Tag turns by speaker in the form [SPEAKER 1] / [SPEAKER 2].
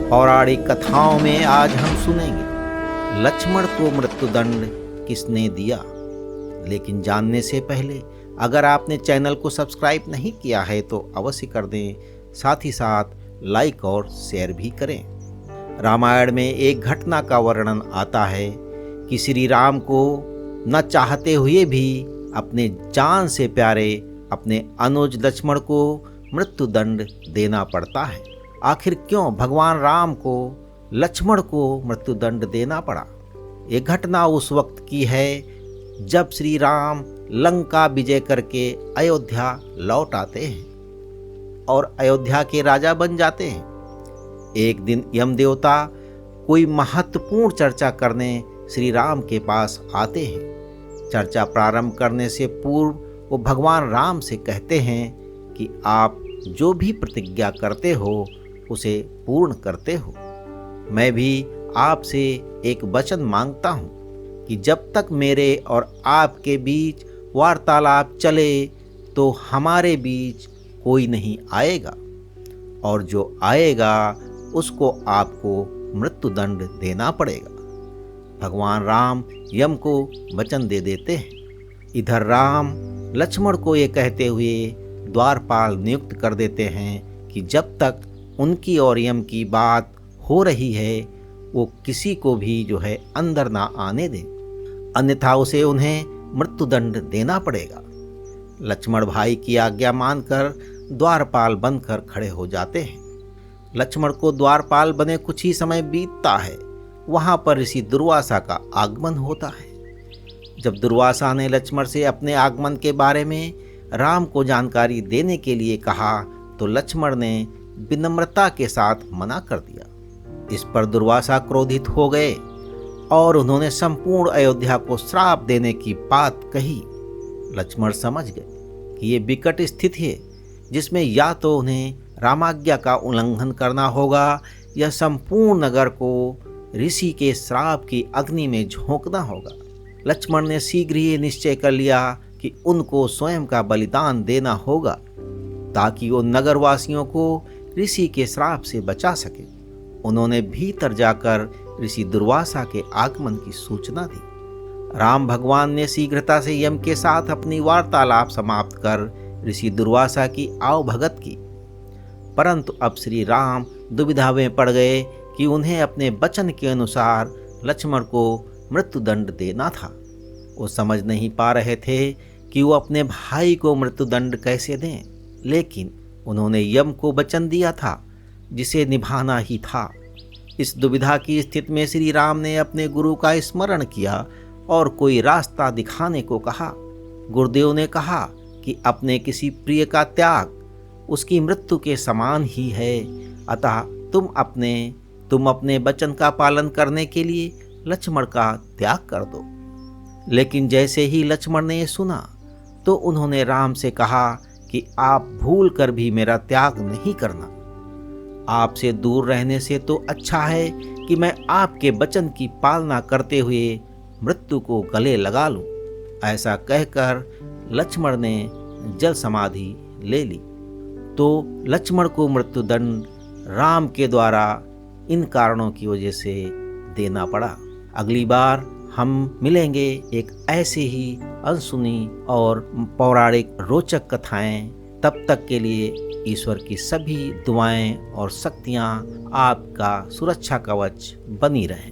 [SPEAKER 1] पौराणिक कथाओं में आज हम सुनेंगे लक्ष्मण को मृत्युदंड किसने दिया। लेकिन जानने से पहले अगर आपने चैनल को सब्सक्राइब नहीं किया है तो अवश्य कर दें, साथ ही साथ लाइक और शेयर भी करें। रामायण में एक घटना का वर्णन आता है कि श्री राम को न चाहते हुए भी अपने जान से प्यारे अपने अनुज लक्ष्मण को मृत्युदंड देना पड़ता है। आखिर क्यों भगवान राम को लक्ष्मण को मृत्युदंड देना पड़ा? ये घटना उस वक्त की है जब श्री राम लंका विजय करके अयोध्या लौट आते हैं और अयोध्या के राजा बन जाते हैं। एक दिन यम देवता कोई महत्वपूर्ण चर्चा करने श्री राम के पास आते हैं। चर्चा प्रारंभ करने से पूर्व वो भगवान राम से कहते हैं कि आप जो भी प्रतिज्ञा करते हो उसे पूर्ण करते हो। मैं भी आपसे एक वचन मांगता हूँ कि जब तक मेरे और आपके बीच वार्तालाप चले तो हमारे बीच कोई नहीं आएगा, और जो आएगा उसको आपको मृत्युदंड देना पड़ेगा। भगवान राम यम को वचन दे देते हैं। इधर राम लक्ष्मण को ये कहते हुए द्वारपाल नियुक्त कर देते हैं कि जब तक उनकी और यम की बात हो रही है वो किसी को भी अंदर ना आने दें, अन्यथा उसे उन्हें मृत्युदंड देना पड़ेगा। लक्ष्मण भाई की आज्ञा मानकर द्वारपाल बनकर खड़े हो जाते हैं। लक्ष्मण को द्वारपाल बने कुछ ही समय बीतता है, वहाँ पर ऋषि दुर्वासा का आगमन होता है। जब दुर्वासा ने लक्ष्मण से अपने आगमन के बारे में राम को जानकारी देने के लिए कहा तो लक्ष्मण ने विनम्रता के साथ मना कर दिया। इस पर दुर्वासा क्रोधित हो गए और उन्होंने संपूर्ण अयोध्या को श्राप देने की बात कही। लक्ष्मण समझ गए कि ये विकट स्थिति है जिसमें या तो उन्हें रामाज्ञा का उल्लंघन करना होगा या संपूर्ण नगर को ऋषि के श्राप की अग्नि में झोंकना होगा। लक्ष्मण ने शीघ्र ही निश्चय कर लिया कि उनको स्वयं का बलिदान देना होगा ताकि वो नगरवासियों को ऋषि के श्राप से बचा सके। उन्होंने भीतर जाकर ऋषि दुर्वासा के आगमन की सूचना दी। राम भगवान ने शीघ्रता से यम के साथ अपनी वार्तालाप समाप्त कर ऋषि दुर्वासा की आवभगत की, परंतु अब श्री राम दुविधा में पड़ गए कि उन्हें अपने वचन के अनुसार लक्ष्मण को मृत्युदंड देना था। वो समझ नहीं पा रहे थे कि वो अपने भाई को मृत्युदंड कैसे दें, लेकिन उन्होंने यम को वचन दिया था जिसे निभाना ही था। इस दुविधा की स्थिति में श्री राम ने अपने गुरु का स्मरण किया और कोई रास्ता दिखाने को कहा। गुरुदेव ने कहा कि अपने किसी प्रिय का त्याग उसकी मृत्यु के समान ही है, अतः तुम अपने वचन का पालन करने के लिए लक्ष्मण का त्याग कर दो। लेकिन जैसे ही लक्ष्मण ने ये सुना तो उन्होंने राम से कहा कि आप भूल कर भी मेरा त्याग नहीं करना। आपसे दूर रहने से तो अच्छा है कि मैं आपके वचन की पालना करते हुए मृत्यु को गले लगा लूं। ऐसा कहकर लक्ष्मण ने जल समाधि ले ली। तो लक्ष्मण को मृत्युदंड राम के द्वारा इन कारणों की वजह से देना पड़ा। अगली बार हम मिलेंगे एक ऐसे ही अनसुनी और पौराणिक रोचक कथाएं। तब तक के लिए ईश्वर की सभी दुआएं और शक्तियां आपका सुरक्षा कवच बनी रहें।